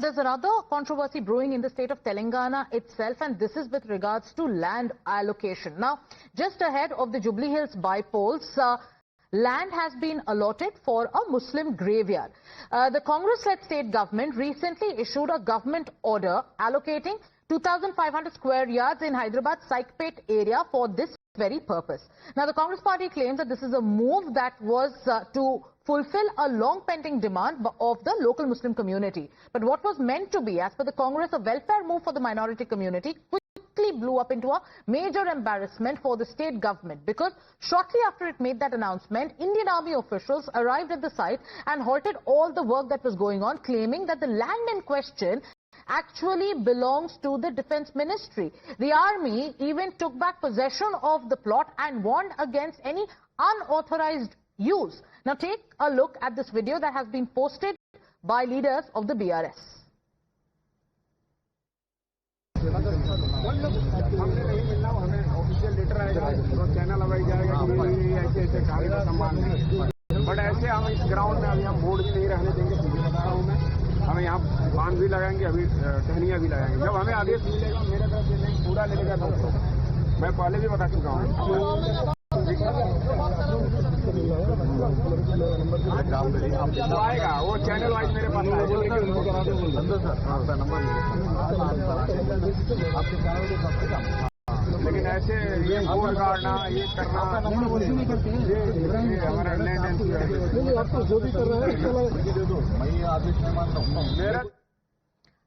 There's another controversy brewing in the state of Telangana itself, and this is with regards to land allocation. Now, just ahead of the Jubilee Hills by-polls, land has been allotted for a Muslim graveyard. The Congress-led state government recently issued a government order allocating 2,500 square yards in Hyderabad's Shaikpet area for this very purpose. Now, the Congress party claims that this is a move that was to fulfill a long-pending demand of the local Muslim community. But what was meant to be, as per the Congress, a welfare move for the minority community quickly blew up into a major embarrassment for the state government, because shortly after it made that announcement, Indian Army officials arrived at the site and halted all the work that was going on, claiming that the land in question actually belongs to the Defence Ministry. The army even took back possession of the plot and warned against any unauthorized use. Now take a look at this video that has been posted by leaders of the BRS. But ऐसे हम इस ground में अभी हम board भी नहीं रहने देंगे, हमें यहाँ बांध भी लगाएंगे, अभी टहनियाँ भी लगाएंगे। जब हमें आदेश मिलेगा मेरे तरफ से नहीं पूरा लेगा दोस्तों, मैं पहले भी बता चुका हूँ। आएगा वो चैनल वाइज मेरे पास आएगा, लेकिन ऐसे ये बोर्ड गाड़ना, ये करना, ये हमारा जो भी कर रहा है।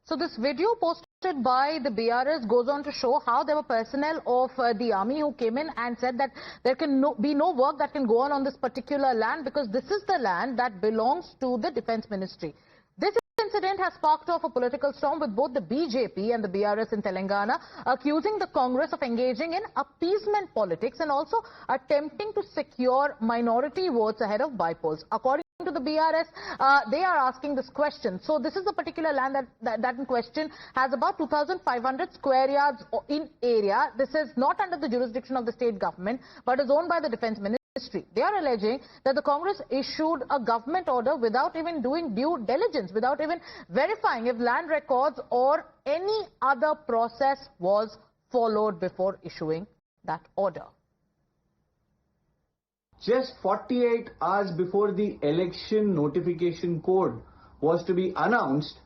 So this video posted by the BRS goes on to show how there were personnel of the army who came in and said that there can be no work that can go on this particular land, because this is the land that belongs to the Defence Ministry. This incident has sparked off a political storm with both the BJP and the BRS in Telangana, accusing the Congress of engaging in appeasement politics and also attempting to secure minority votes ahead of by-polls. According to the BRS, they are asking this question. So this is the particular land that in question has about 2,500 square yards in area. This is not under the jurisdiction of the state government, but is owned by the Defence Ministry. They are alleging that the Congress issued a government order without even doing due diligence, without even verifying if land records or any other process was followed before issuing that order. Just 48 hours before the election notification code was to be announced,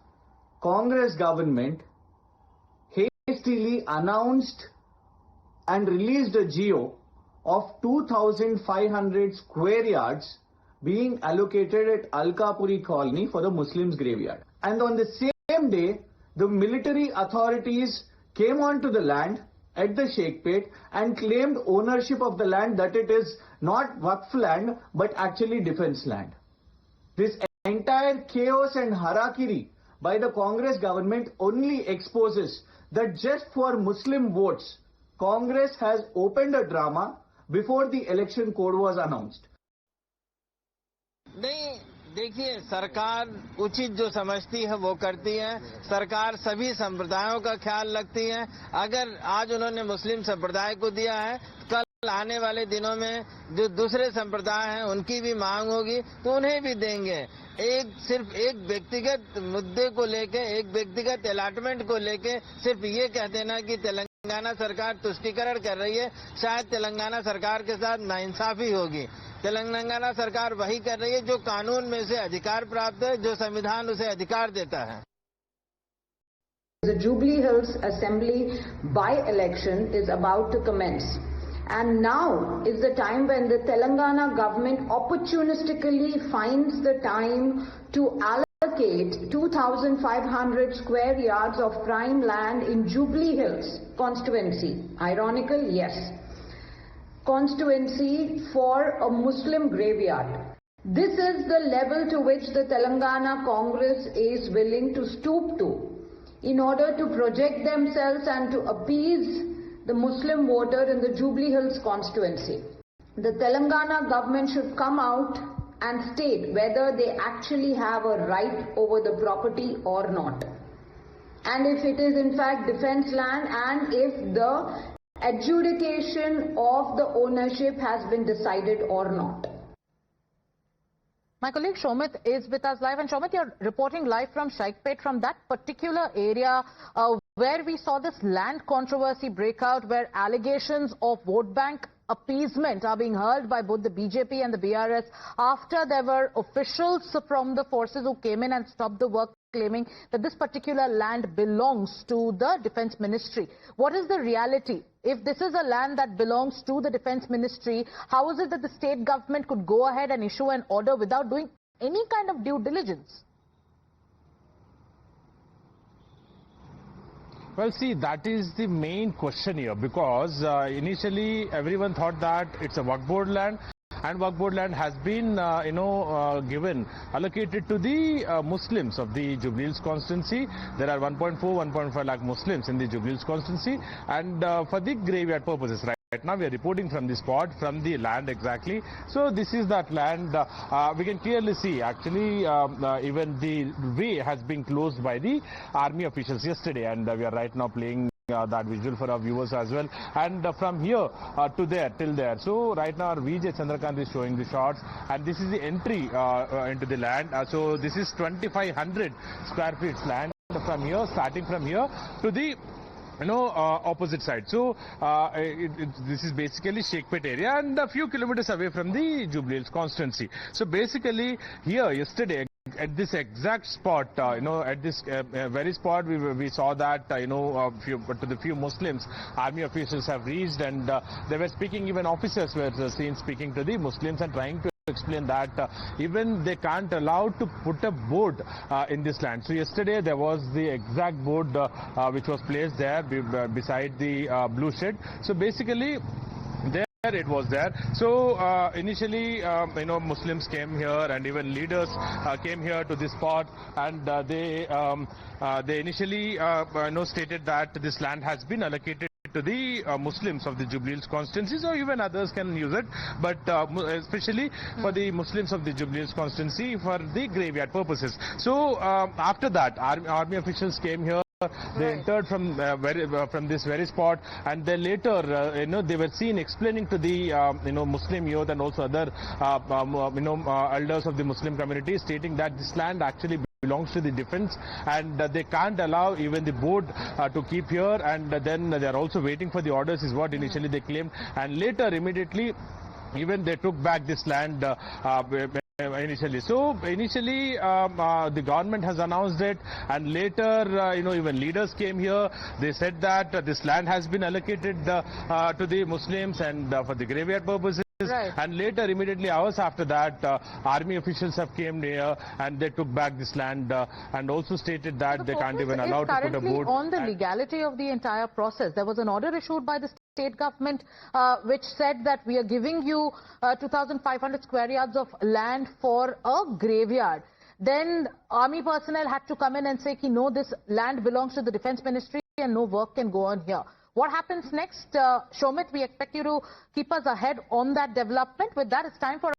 Congress government hastily announced and released a GO of 2,500 square yards being allocated at Alkapuri colony for the Muslims graveyard. And on the same day, the military authorities came onto the land at the Shaikpet and claimed ownership of the land, that it is not Waqf land but actually defence land. This entire chaos and harakiri by the Congress government only exposes that just for Muslim votes, Congress has opened a drama before the election code was announced. नहीं, देखिए, सरकार उचित जो समझती है वो करती है। सरकार सभी संप्रदायों का ख्याल रखती है। अगर आज उन्होंने मुस्लिम संप्रदाय को दिया है, कल आने वाले दिनों में जो दूसरे संप्रदाय हैं उनकी भी मांग होगी तो उन्हें भी देंगे। सिर्फ एक व्यक्तिगत मुद्दे को लेके, एक व्यक्तिगत अलॉटमेंट को लेके सिर्फ ये कह देना कि तेलंगाना सरकार तुष्टीकरण कर रही है, शायद तेलंगाना सरकार के साथ नाइंसाफी होगी। तेलंगाना सरकार वही कर रही है जो कानून में से अधिकार प्राप्त है, जो संविधान उसे अधिकार देता है। The Jubilee Hills Assembly by-election is about to commence, and now is the time when the Telangana government opportunistically finds the time to allocate 2,500 square yards of prime land in Jubilee Hills constituency. Ironical, yes. Constituency for a Muslim graveyard. This is the level to which the Telangana Congress is willing to stoop to in order to project themselves and to appease the Muslim voter in the Jubilee Hills constituency. The Telangana government should come out and state whether they actually have a right over the property or not, and if it is in fact defence land, and if the adjudication of the ownership has been decided or not. My colleague Shomit is with us live. And Shomit, you're reporting live from Shaikpet, from that particular area where we saw this land controversy break out, where allegations of vote bank appeasement are being hurled by both the BJP and the BRS after there were officials from the forces who came in and stopped the work, claiming that this particular land belongs to the Defence Ministry. What is the reality? If this is a land that belongs to the Defence Ministry, how is it that the state government could go ahead and issue an order without doing any kind of due diligence? Well, see, that is the main question here, because initially everyone thought that it's a Waqf board land, and Waqf board land has been, allocated to the Muslims of the Jubilee Hills constituency. There are 1.5 lakh Muslims in the Jubilee Hills constituency, and for the graveyard purposes, right? Right now we are reporting from the spot, from the land exactly. So this is that land. We can clearly see actually even the way has been closed by the army officials yesterday, and we are right now playing that visual for our viewers as well. And from here to there, till there. So right now our VJ Chandrakant is showing the shots, and this is the entry into the land. So this is 2,500 square feet land from here, starting from here to the opposite side. So this is basically Shaikpet area and a few kilometers away from the Jubilee Hills constituency. So basically here yesterday at this exact spot, at this very spot, we saw that to the few Muslims, army officials have reached, and they were speaking. Even officers were seen speaking to the Muslims and trying to explain that even they can't allow to put a board in this land. So yesterday there was the exact board which was placed there beside the blue shed. So basically there it was there. So initially Muslims came here, and even leaders came here to this spot, and they initially stated that this land has been allocated to the Muslims of the Jubilee Hills constituency, or even others can use it, but especially for the Muslims of the Jubilee Hills constituency for the graveyard purposes. So after that, army officials came here. They entered from this very spot, and then later they were seen explaining to the Muslim youth and also other elders of the Muslim community, stating that this land actually belongs to the defence, and they can't allow even the board to keep here, and then they are also waiting for the orders, is what initially they claimed, and later immediately even they took back this land initially. So initially the government has announced it, and later even leaders came here. They said that this land has been allocated to the Muslims and for the graveyard purposes. Right. And later, immediately hours after that, army officials have came here and they took back this land and also stated that they can't even allow to put a board on the legality of the entire process. There was an order issued by the state government which said that we are giving you 2,500 square yards of land for a graveyard. Then army personnel had to come in and say, no, this land belongs to the Defence Ministry and no work can go on here. What happens next? Shomit, we expect you to keep us ahead on that development. With that, it's time for